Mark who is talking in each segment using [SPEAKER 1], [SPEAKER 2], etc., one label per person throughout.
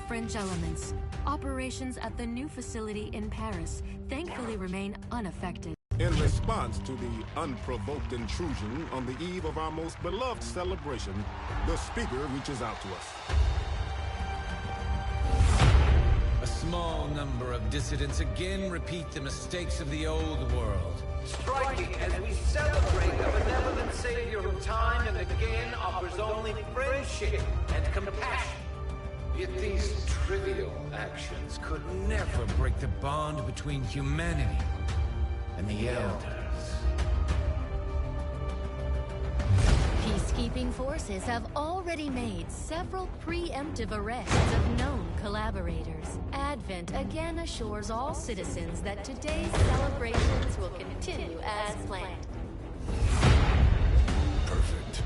[SPEAKER 1] fringe elements, operations at the new facility in Paris thankfully remain unaffected.
[SPEAKER 2] In response to the unprovoked intrusion on the eve of our most beloved celebration, the speaker reaches out to us.
[SPEAKER 3] A small number of dissidents again repeat the mistakes of the old world.
[SPEAKER 4] Striking as we celebrate a benevolent savior who time and again offers only friendship and compassion.
[SPEAKER 3] Yet these trivial actions could never break the bond between humanity and the Elders.
[SPEAKER 1] Peacekeeping forces have already made several preemptive arrests of known collaborators. Advent again assures all citizens that today's celebrations will continue as planned.
[SPEAKER 3] Perfect.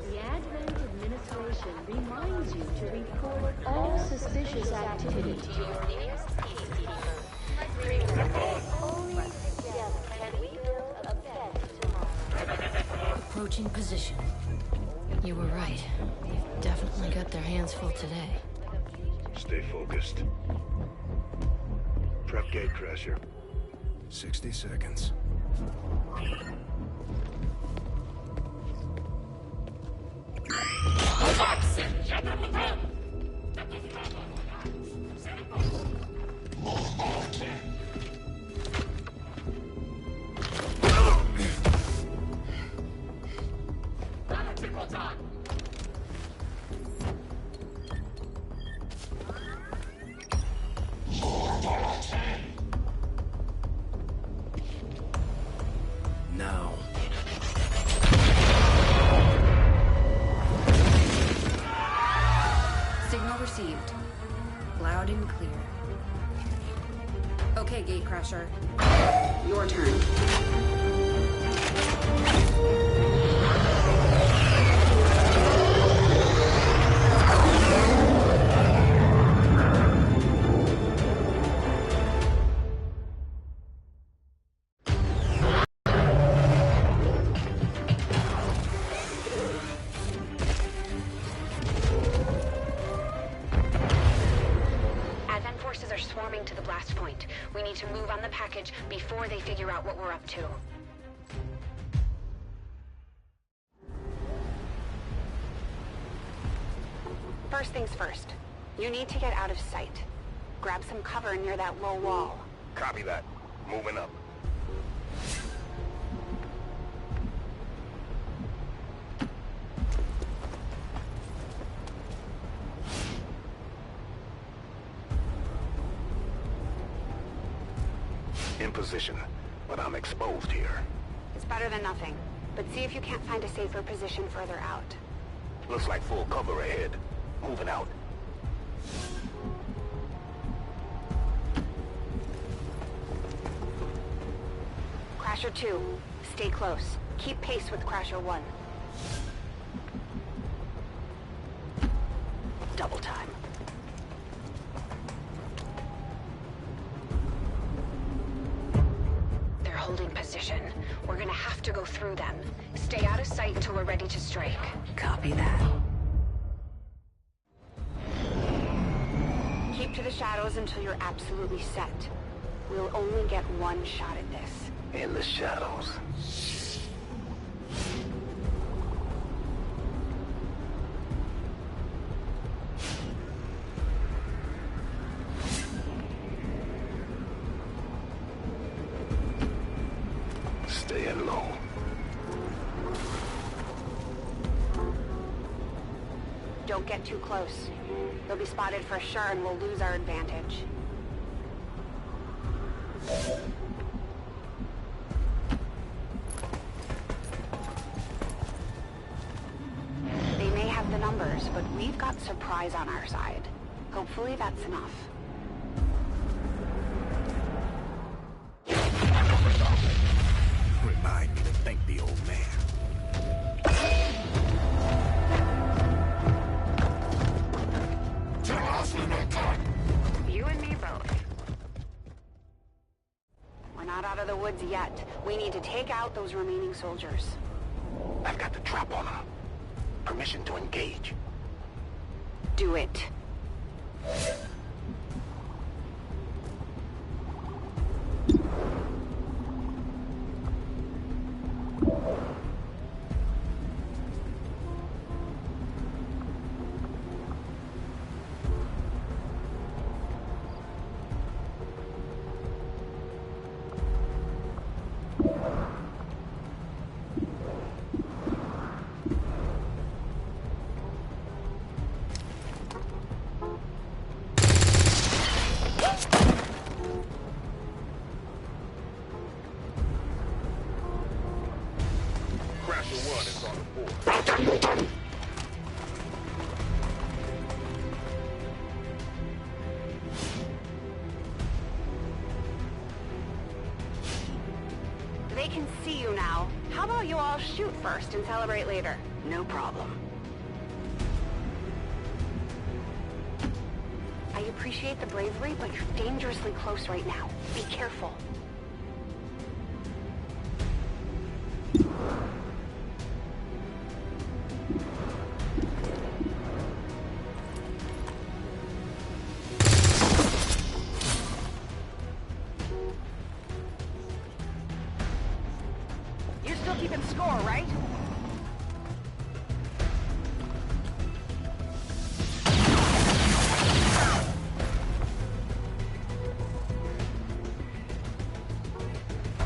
[SPEAKER 1] The Advent administration reminds you to report all suspicious activity to your nearest peacekeeper. Only together can we build a better tomorrow. Approaching position. You were right. They've definitely got their hands full today.
[SPEAKER 5] Stay focused. Prep gate crasher.
[SPEAKER 3] 60 seconds. Now.
[SPEAKER 6] Signal received. Loud and clear. Okay, Gatecrasher. Your turn.
[SPEAKER 7] Advent forces are swarming to the blast point. We need to move on the package before they figure out what we're up to. First things first. You need to get out of sight. Grab some cover near that low wall.
[SPEAKER 5] Copy that. Moving up. In position, but I'm exposed here.
[SPEAKER 7] It's better than nothing, but see if you can't find a safer position further out.
[SPEAKER 5] Looks like full cover ahead. Moving out.
[SPEAKER 7] Crasher 2, stay close. Keep pace with Crasher 1. Double time. They're holding position. We're gonna have to go through them. Stay out of sight until we're ready to strike.
[SPEAKER 6] Copy that.
[SPEAKER 7] Keep to the shadows until you're absolutely set. We'll only get one shot at this.
[SPEAKER 5] In the shadows. Staying low.
[SPEAKER 7] Don't get too close. They'll be spotted for sure and we'll lose our advantage. They may have the numbers, but we've got surprise on our side. Hopefully that's enough.
[SPEAKER 5] Remind me to thank the old man.
[SPEAKER 7] You and me both. We're not out of the woods yet. We need to take out those remaining soldiers.
[SPEAKER 5] I've got permission to engage.
[SPEAKER 7] Do it. They can see you now. How about you all shoot first and celebrate later?
[SPEAKER 6] No problem.
[SPEAKER 7] I appreciate the bravery, but you're dangerously close right now. Be careful. You're still keeping score, right?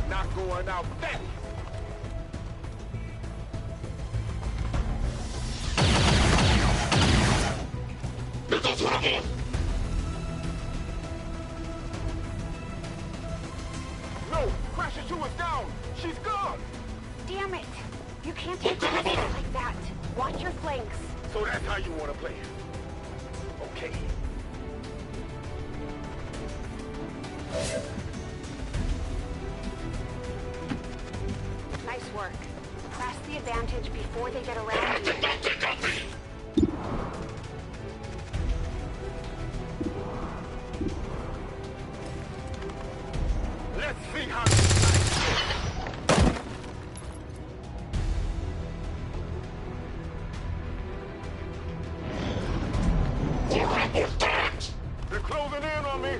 [SPEAKER 2] Not going out that. No! Crasher 2 is down! She's gone!
[SPEAKER 7] Damn it! You can't take chances like that. Watch your flanks.
[SPEAKER 2] So that's how you want to play it. Okay.
[SPEAKER 7] Nice work. Press the advantage before they get around you.
[SPEAKER 2] Let's see how you They're closing in on me.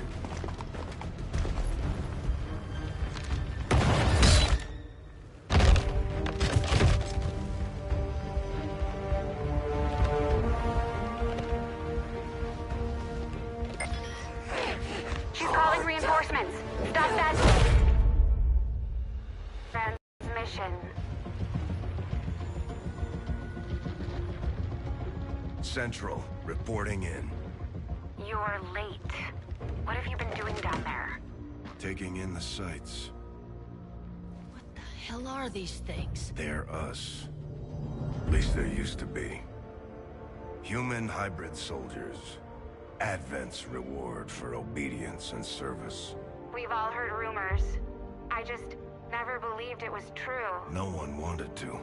[SPEAKER 7] She's calling reinforcements. Stop that. Transmission.
[SPEAKER 8] Central, reporting in.
[SPEAKER 7] You're late. What have you been doing down there?
[SPEAKER 8] Taking in the sights.
[SPEAKER 1] What the hell are these things?
[SPEAKER 8] They're us. At least there used to be. Human hybrid soldiers. Advent's reward for obedience and service.
[SPEAKER 7] We've all heard rumors. I just never believed it was true.
[SPEAKER 8] No one wanted to.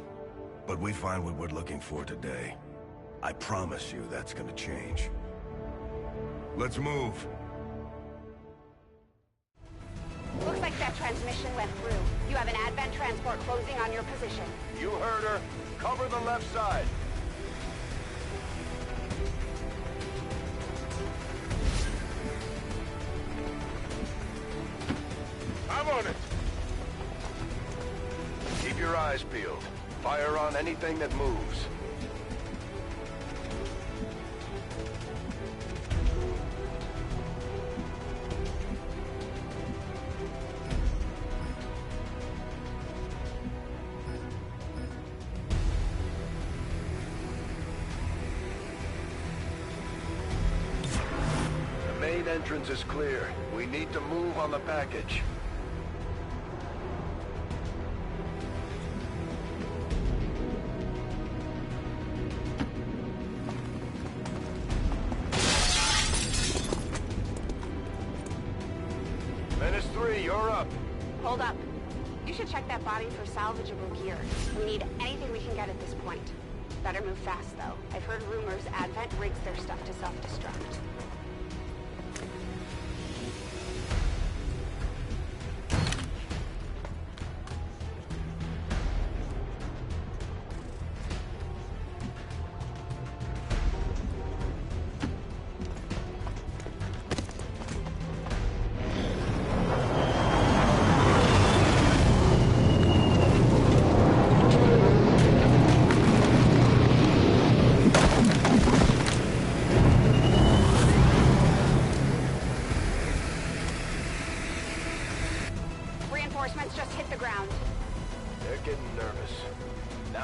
[SPEAKER 8] But we find what we're looking for today. I promise you that's gonna change. Let's move.
[SPEAKER 7] Looks like that transmission went through. You have an Advent transport closing on your position.
[SPEAKER 5] You heard her. Cover the left side.
[SPEAKER 2] I'm on it.
[SPEAKER 5] Keep your eyes peeled. Fire on anything that moves. The main entrance is clear. We need to move on the package. Menace 3, you're up.
[SPEAKER 7] Hold up. You should check that body for salvageable gear. We need anything we can get at this point. Better move fast, though. I've heard rumors Advent rigs their stuff to self-destruct.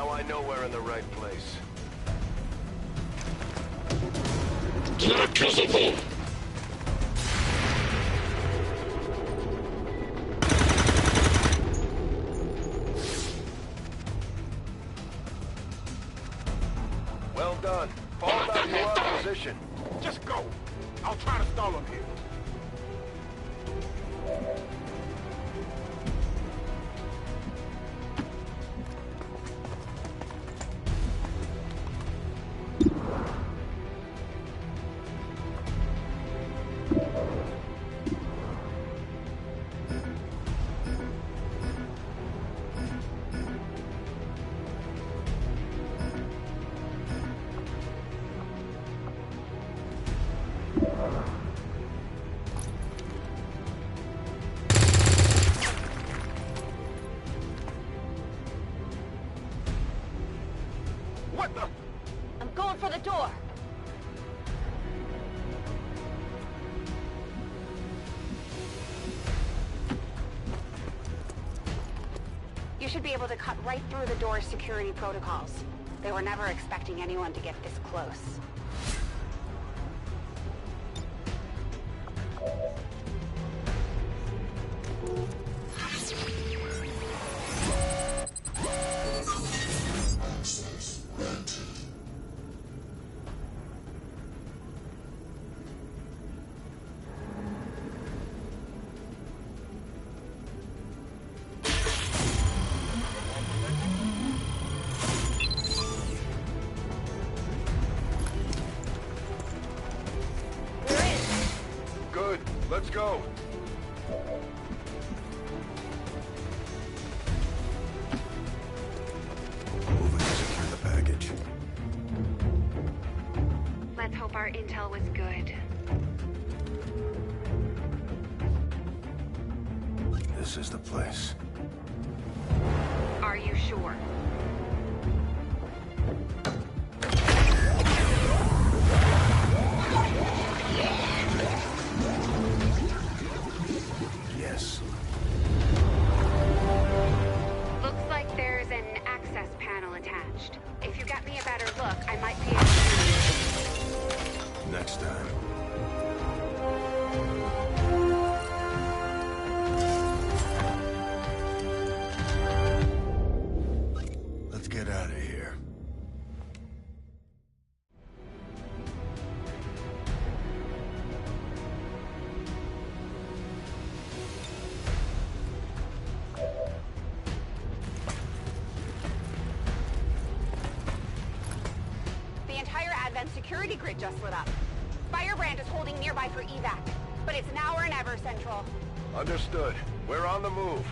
[SPEAKER 5] Now I know we're in the right place.
[SPEAKER 9] Electricity!
[SPEAKER 5] Well done. Fall back to our position.
[SPEAKER 2] Just go. I'll try to stall him here. What the?
[SPEAKER 7] I'm going for the door. You should be able to cut right through the door's security protocols. They were never expecting anyone to get this close.
[SPEAKER 5] Good. Let's go.
[SPEAKER 8] Moving to secure the package.
[SPEAKER 6] Let's hope our intel was good.
[SPEAKER 8] This is the place.
[SPEAKER 6] Are you sure?
[SPEAKER 8] Yes.
[SPEAKER 6] Looks like there's an access panel attached. If you got me a better look, I might be able to...
[SPEAKER 8] Next time. Let's get out of here.
[SPEAKER 7] The entire Advent security grid just lit up. Firebrand is holding nearby for evac, but it's now or never, Central.
[SPEAKER 5] Understood. We're on the move.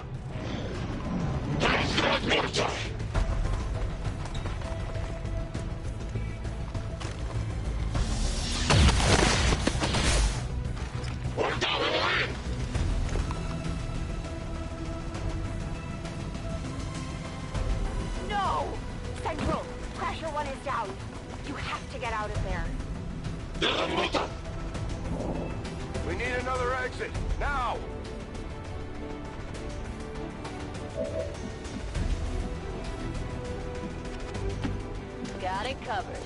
[SPEAKER 7] No! Central, Crasher 1 is down. You have to get out of there.
[SPEAKER 5] We need another exit. Now!
[SPEAKER 7] Got it covered.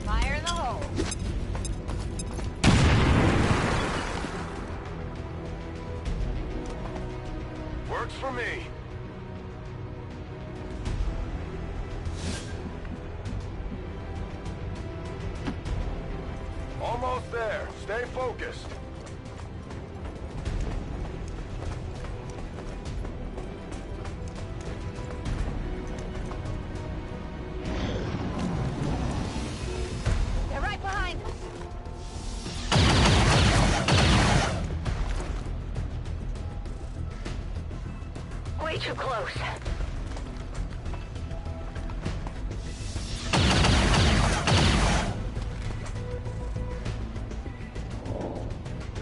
[SPEAKER 7] Fire in the hole.
[SPEAKER 5] Works for me. Almost there. Stay focused.
[SPEAKER 7] They're right behind us. Way too close.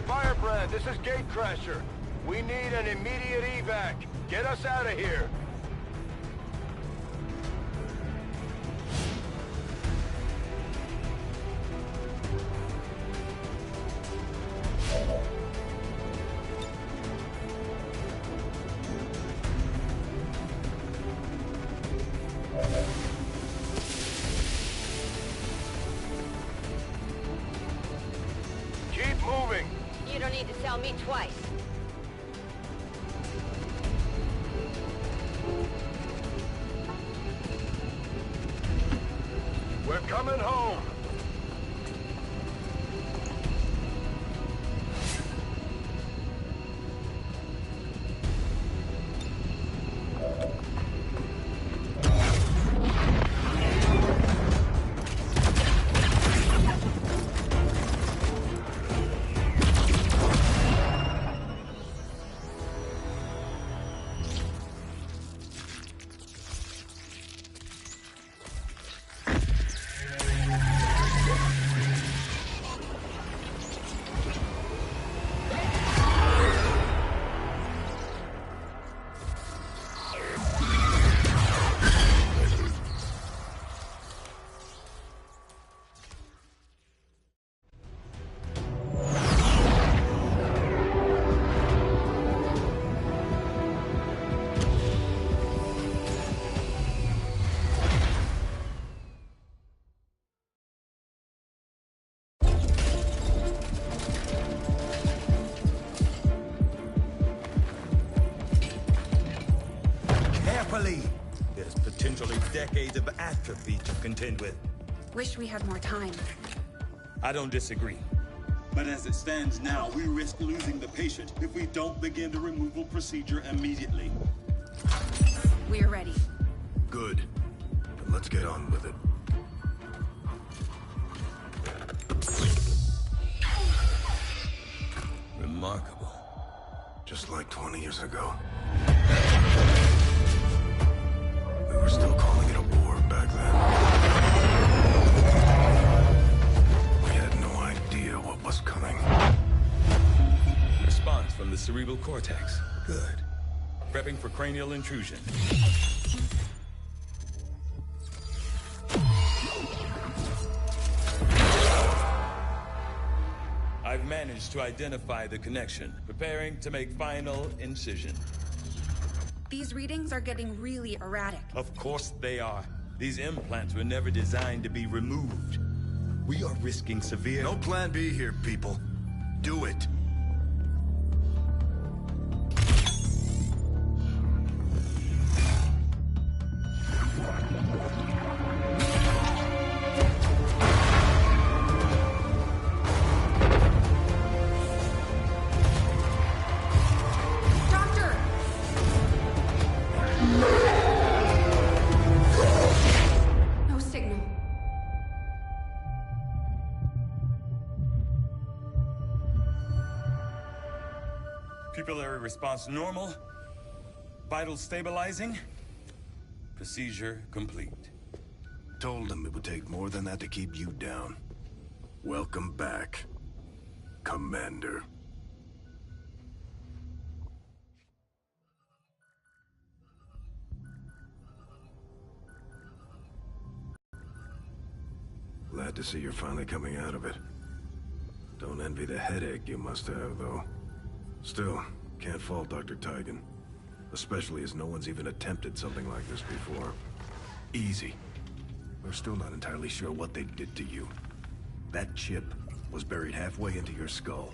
[SPEAKER 5] Firebrand! Command, this is Gatecrasher. We need an immediate evac. Get us out of here. Keep moving.
[SPEAKER 7] You don't need to tell me twice.
[SPEAKER 5] We're coming home.
[SPEAKER 9] There's potentially decades of atrophy to contend with.
[SPEAKER 7] Wish we had more time.
[SPEAKER 9] I don't disagree.
[SPEAKER 10] But as it stands now, we risk losing the patient if we don't begin the removal procedure immediately.
[SPEAKER 7] We're ready.
[SPEAKER 8] Good. Then let's get on with it.
[SPEAKER 9] Remarkable.
[SPEAKER 8] Just like 20 years ago. We were still calling it a war back then. We had no idea what was coming.
[SPEAKER 9] Response from the cerebral cortex. Good. Prepping for cranial intrusion. I've managed to identify the connection. Preparing to make final incision.
[SPEAKER 7] These readings are getting really erratic.
[SPEAKER 9] Of course they are. These implants were never designed to be removed. We are risking severe...
[SPEAKER 8] No plan B here, people. Do it.
[SPEAKER 9] Pupillary response normal. Vitals stabilizing. Procedure complete.
[SPEAKER 8] Told him it would take more than that to keep you down. Welcome back, Commander. Glad to see you're finally coming out of it. Don't envy the headache you must have, though. Still, can't fault Dr. Tigan. Especially as no one's even attempted something like this before. Easy. We're still not entirely sure what they did to you. That chip was buried halfway into your skull.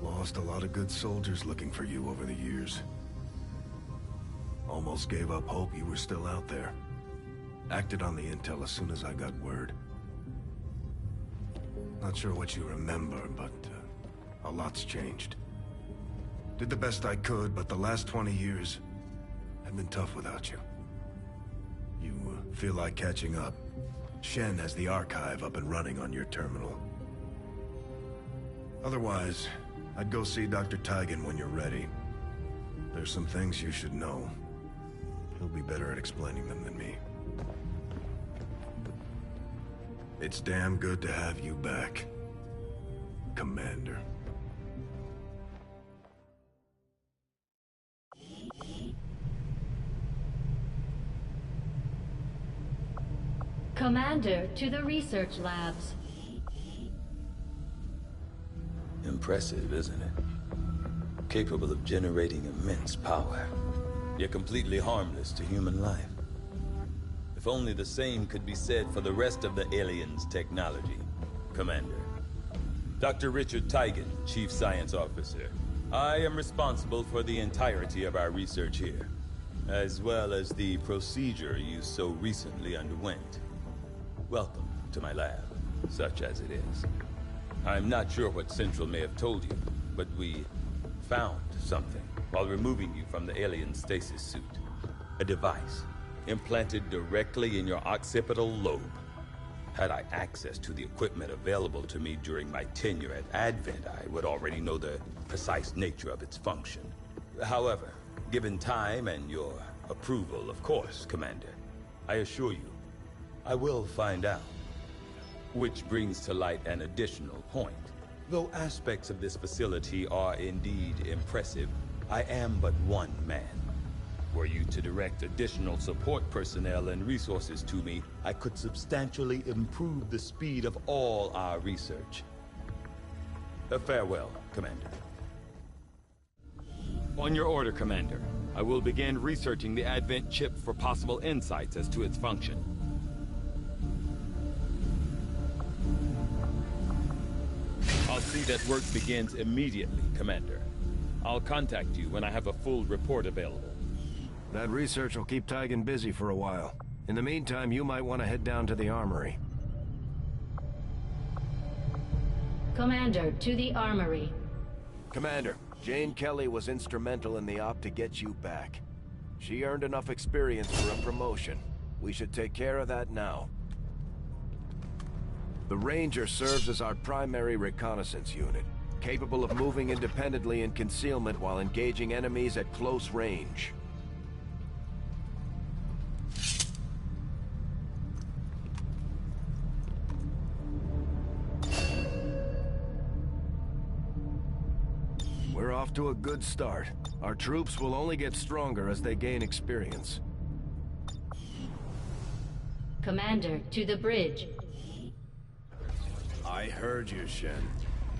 [SPEAKER 8] Lost a lot of good soldiers looking for you over the years. Almost gave up hope you were still out there. Acted on the intel as soon as I got word. Not sure what you remember, but a lot's changed. Did the best I could, but the last 20 years have been tough without you. You feel like catching up. Shen has the archive up and running on your terminal. Otherwise, I'd go see Dr. Tigan when you're ready. There's some things you should know. He'll be better at explaining them than me. It's damn good to have you back. Commander.
[SPEAKER 1] Commander, to the research labs.
[SPEAKER 9] Impressive, isn't it? Capable of generating immense power, yet completely harmless to human life. If only the same could be said for the rest of the aliens' technology, Commander. Dr. Richard Tigan, Chief Science Officer. I am responsible for the entirety of our research here, as well as the procedure you so recently underwent. Welcome to my lab, such as it is. I'm not sure what Central may have told you, but we found something while removing you from the alien stasis suit. A device implanted directly in your occipital lobe. Had I access to the equipment available to me during my tenure at Advent, I would already know the precise nature of its function. However, given time and your approval, of course, Commander, I assure you, I will find out. Which brings to light an additional point. Though aspects of this facility are indeed impressive, I am but one man. Were you to direct additional support personnel and resources to me, I could substantially improve the speed of all our research. Farewell, Commander. On your order, Commander. I will begin researching the Advent chip for possible insights as to its function. I'll see that work begins immediately, Commander. I'll contact you when I have a full report available.
[SPEAKER 8] That research will keep Tigan busy for a while. In the meantime, you might want to head down to the armory.
[SPEAKER 1] Commander, to the armory.
[SPEAKER 8] Commander, Jane Kelly was instrumental in the op to get you back. She earned enough experience for a promotion. We should take care of that now. The Ranger serves as our primary reconnaissance unit, capable of moving independently in concealment while engaging enemies at close range. We're off to a good start. Our troops will only get stronger as they gain experience.
[SPEAKER 1] Commander, to the bridge.
[SPEAKER 8] I heard you, Shen.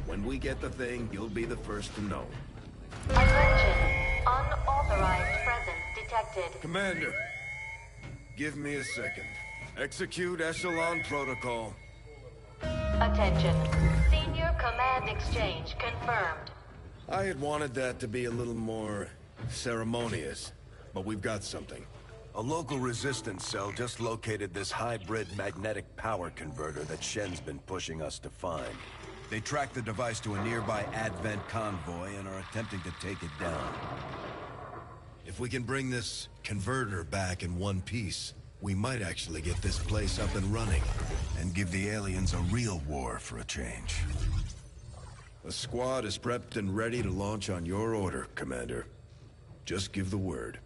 [SPEAKER 8] When we get the thing, you'll be the first to know.
[SPEAKER 1] Attention. Unauthorized presence detected.
[SPEAKER 8] Commander, give me a second. Execute Echelon Protocol.
[SPEAKER 1] Attention. Senior command exchange confirmed.
[SPEAKER 8] I had wanted that to be a little more ceremonious, but we've got something. A local resistance cell just located this hybrid magnetic power converter that Shen's been pushing us to find. They tracked the device to a nearby Advent convoy and are attempting to take it down. If we can bring this converter back in one piece, we might actually get this place up and running and give the aliens a real war for a change. The squad is prepped and ready to launch on your order, Commander. Just give the word.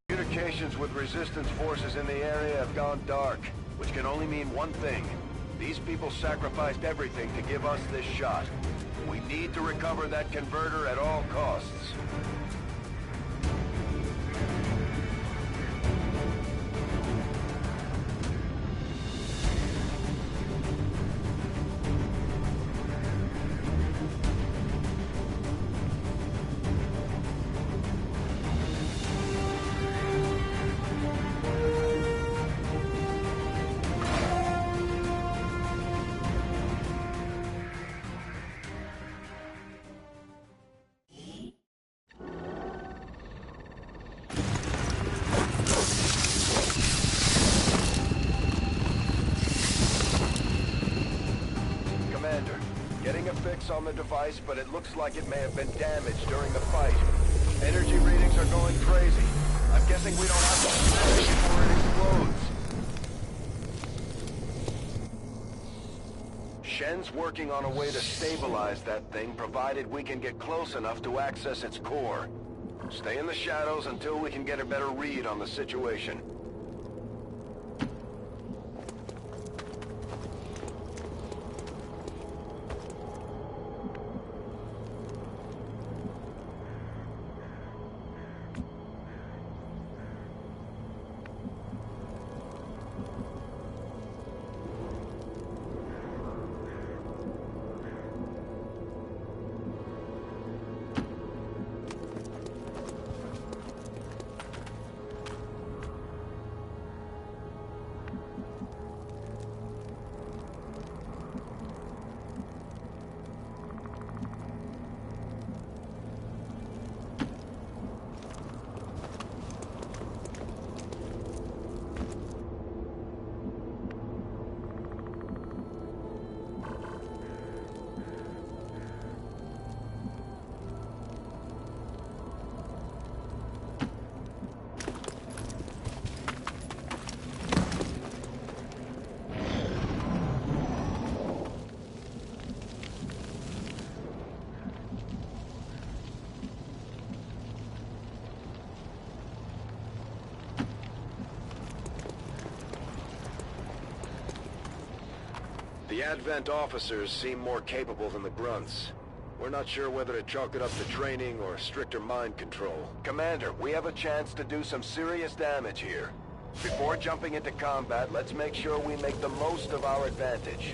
[SPEAKER 5] Communications with resistance forces in the area have gone dark, which can only mean one thing. These people sacrificed everything to give us this shot. We need to recover that converter at all costs. status on the device, but it looks like it may have been damaged during the fight. Energy readings are going crazy. I'm guessing we don't have to finish before it explodes. Shen's working on a way to stabilize that thing, provided we can get close enough to access its core. Stay in the shadows until we can get a better read on the situation. The Advent officers seem more capable than the grunts. We're not sure whether to chalk it up to training or stricter mind control. Commander, we have a chance to do some serious damage here. Before jumping into combat, let's make sure we make the most of our advantage.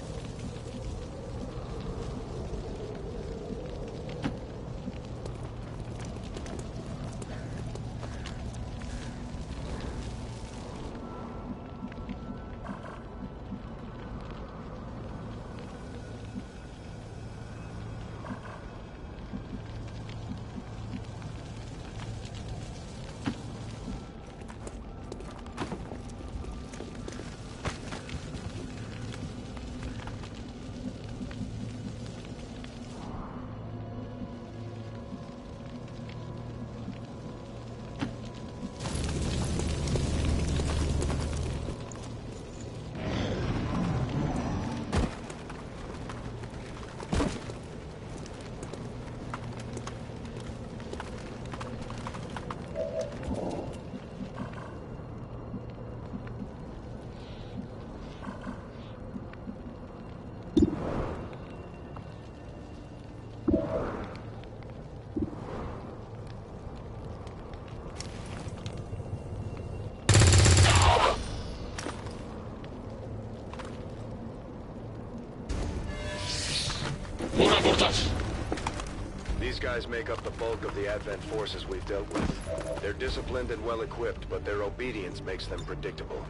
[SPEAKER 5] These guys make up the bulk of the Advent forces we've dealt with. They're disciplined and well-equipped, but their obedience makes them predictable.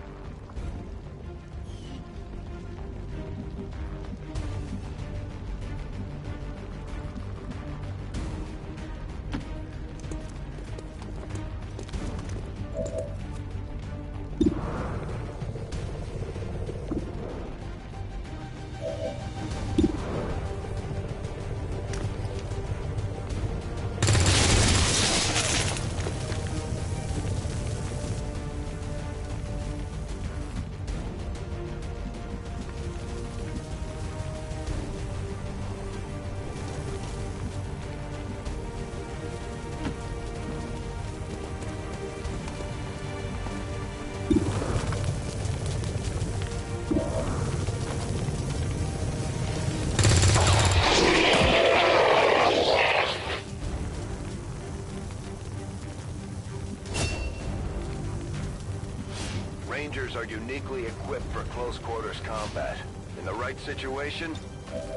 [SPEAKER 5] Rangers are uniquely equipped for close quarters combat. In the right situation,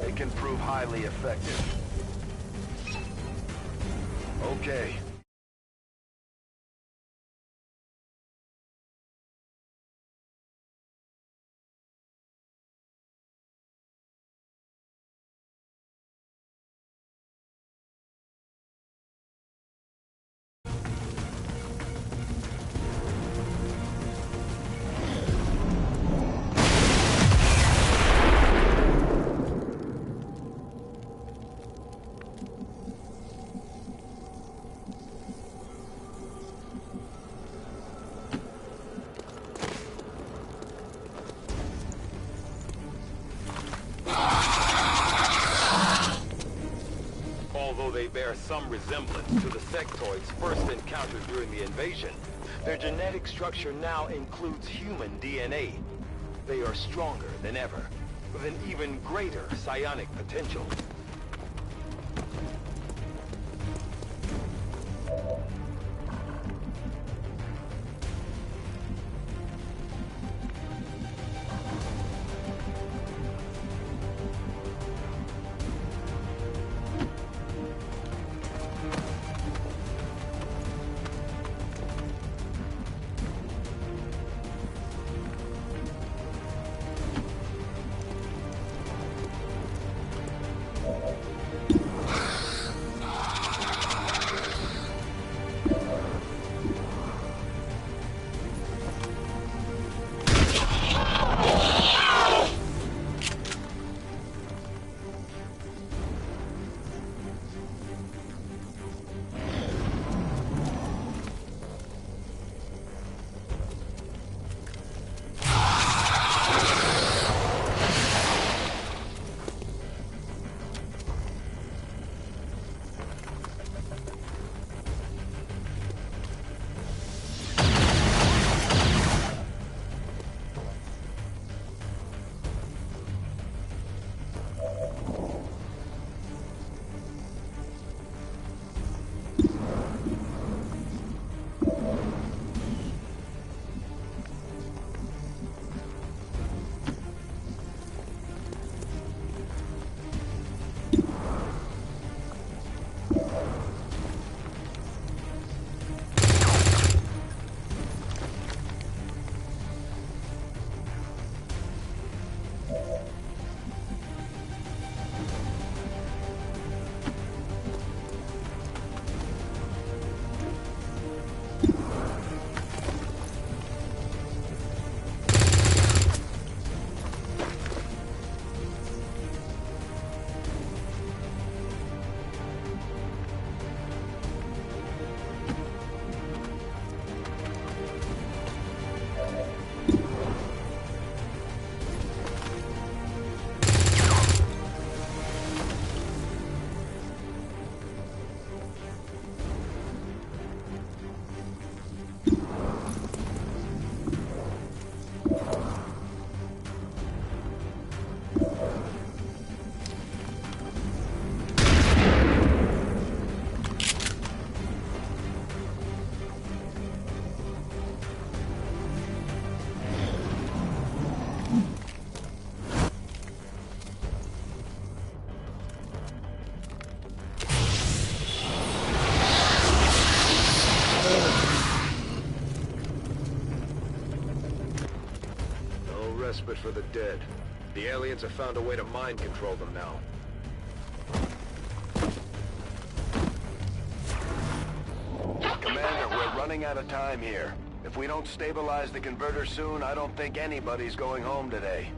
[SPEAKER 5] they can prove highly effective. Okay. bear some resemblance to the sectoids first encountered during the invasion. Their genetic structure now includes human DNA. They are stronger than ever, with an even greater psionic potential. Respite for the dead. The aliens have found a way to mind control them now. Commander, we're running out of time here. If we don't stabilize the converter soon, I don't think anybody's going home today.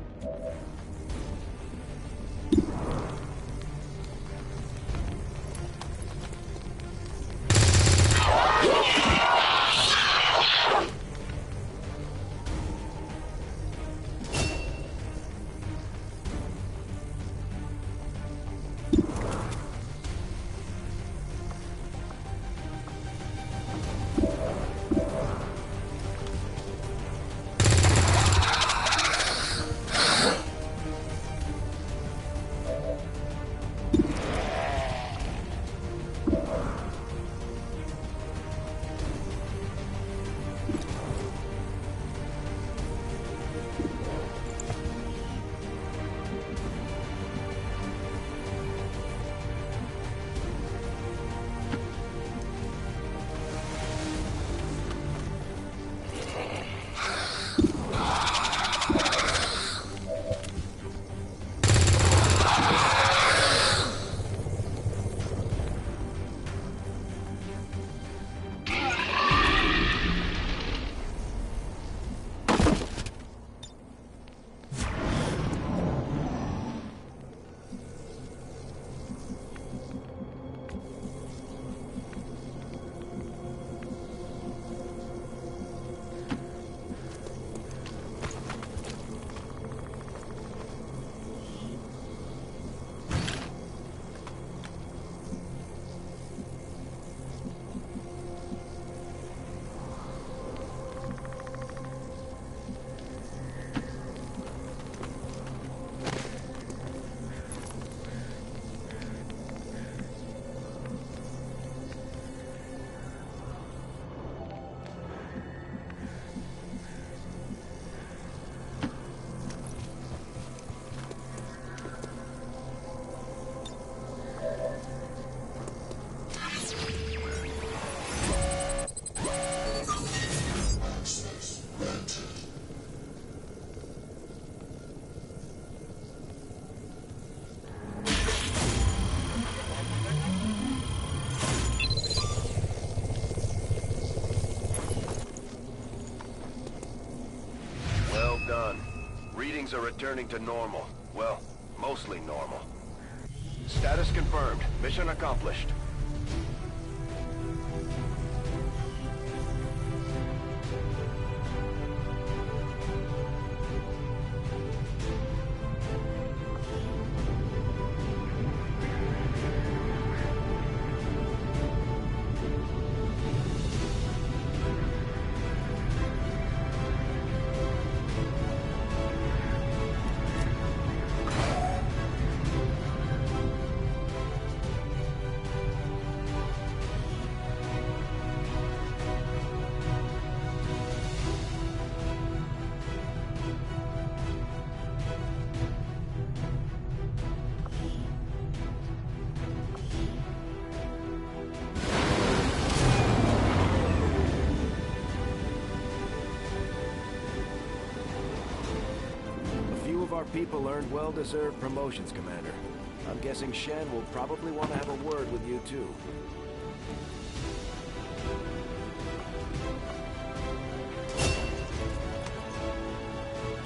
[SPEAKER 5] Readings are returning to normal. Well, mostly normal. Status confirmed. Mission accomplished.
[SPEAKER 11] Our people earned well-deserved promotions, Commander. I'm guessing Shen will probably want to have a word with you, too.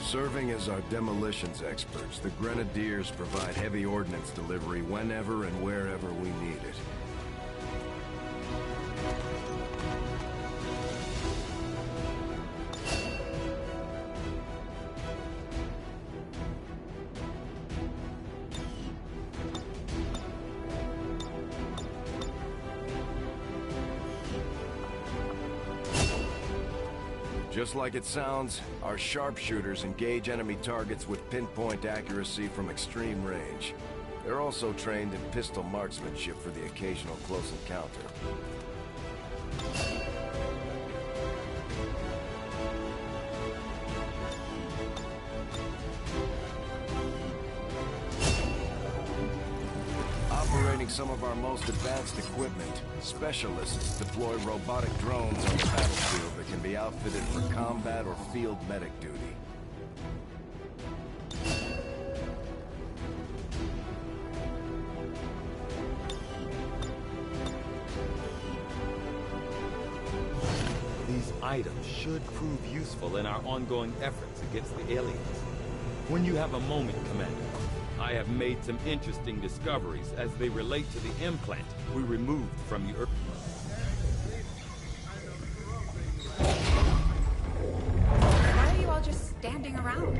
[SPEAKER 8] Serving as our demolitions experts, the Grenadiers provide heavy ordnance delivery whenever and wherever we need it. Just like it sounds, our sharpshooters engage enemy targets with pinpoint accuracy from extreme range. They're also trained in pistol marksmanship for the occasional close encounter. Operating some of our most advanced equipment, specialists deploy robotic drones on the battlefield that can be outfitted for combat or field medic duty.
[SPEAKER 9] These items should prove useful in our ongoing efforts against the aliens. When you have a moment, Commander, I have made some interesting discoveries as they relate to the implant we removed from the Earth.
[SPEAKER 7] Why are you all just standing around?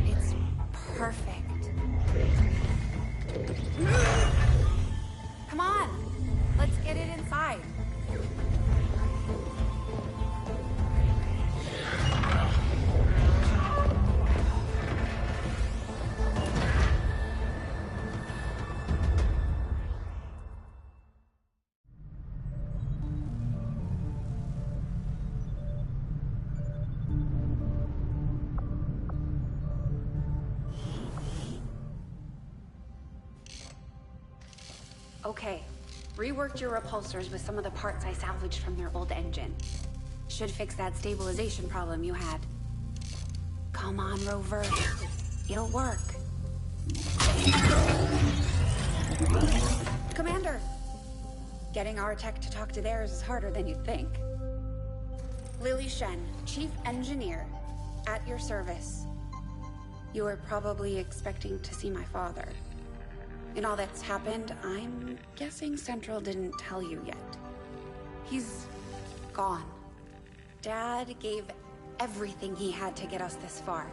[SPEAKER 7] It's perfect. Come on, let's get it inside. Okay, reworked your repulsors with some of the parts I salvaged from their old engine. Should fix that stabilization problem you had. Come on, Rover. It'll work. Commander! Getting our tech to talk to theirs is harder than you'd think. Lily Shen, Chief Engineer, at your service. You were probably expecting to see my father. In all that's happened, I'm guessing Central didn't tell you yet. He's gone. Dad gave everything he had to get us this far.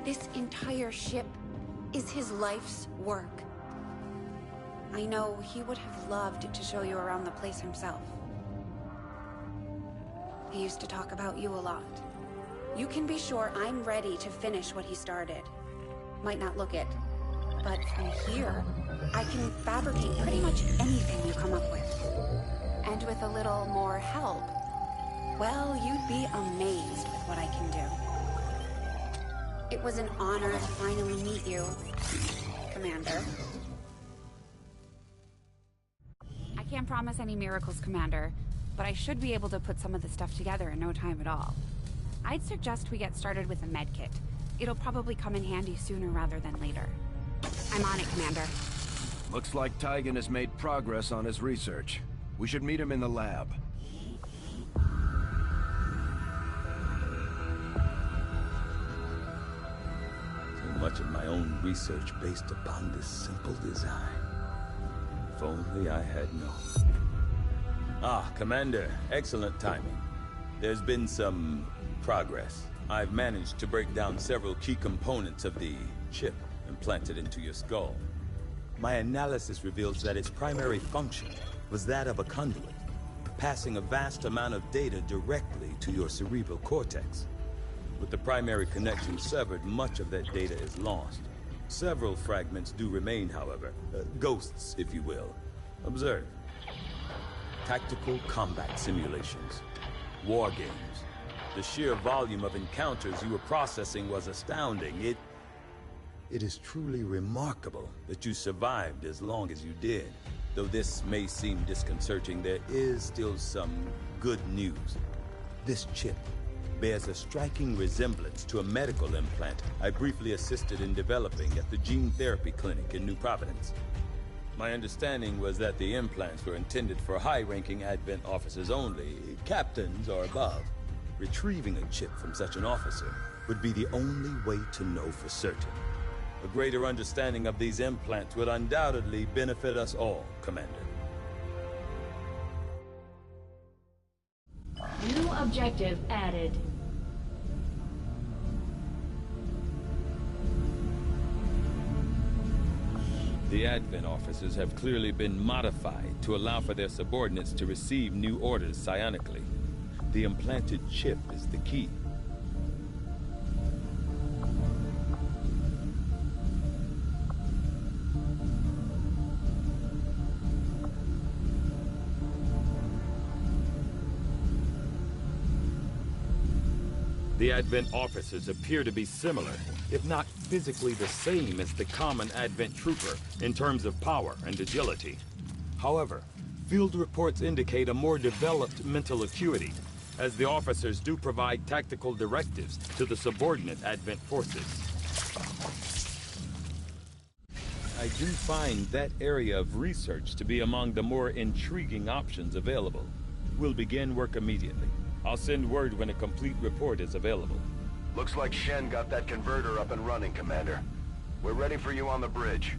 [SPEAKER 7] This entire ship is his life's work. I know he would have loved to show you around the place himself. He used to talk about you a lot. You can be sure I'm ready to finish what he started. Might not look it, but from here, I can fabricate pretty much anything you come up with. And with a little more help, well, you'd be amazed with what I can do. It was an honor to finally meet you, Commander. I can't promise any miracles, Commander, but I should be able to put some of this stuff together in no time at all. I'd suggest we get started with a med kit. It'll probably come in handy sooner rather than later. I'm on it, Commander.
[SPEAKER 11] Looks like Tygan has made progress on his research. We should meet him in the lab.
[SPEAKER 9] much of my own research based upon this simple design. If only I had known. Ah, Commander, excellent timing. There's been some progress. I've managed to break down several key components of the chip implanted into your skull. My analysis reveals that its primary function was that of a conduit, passing a vast amount of data directly to your cerebral cortex. With the primary connection severed, much of that data is lost. Several fragments do remain, however. Ghosts, if you will. Observe. Tactical combat simulations. War games. The sheer volume of encounters you were processing was astounding. It is truly remarkable that you survived as long as you did. Though this may seem disconcerting, there is still some good news. This chip bears a striking resemblance to a medical implant I briefly assisted in developing at the gene therapy clinic in New Providence. My understanding was that the implants were intended for high-ranking Advent officers only, captains or above. Retrieving a chip from such an officer would be the only way to know for certain. A greater understanding of these implants would undoubtedly benefit us all, Commander.
[SPEAKER 1] New objective added.
[SPEAKER 9] The Advent officers have clearly been modified to allow for their subordinates to receive new orders psionically. The implanted chip is the key. The Advent officers appear to be similar, if not physically the same as the common Advent trooper in terms of power and agility. However, field reports indicate a more developed mental acuity, as the officers do provide tactical directives to the subordinate Advent forces. I do find that area of research to be among the more intriguing options available. We'll begin work immediately. I'll send word when a complete report is available.
[SPEAKER 5] Looks like Shen got that converter up and running, Commander. We're ready for you on the bridge.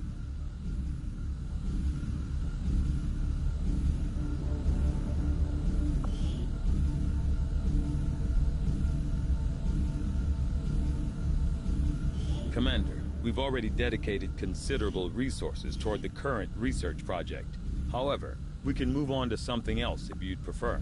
[SPEAKER 9] Commander, we've already dedicated considerable resources toward the current research project. However, we can move on to something else if you'd prefer.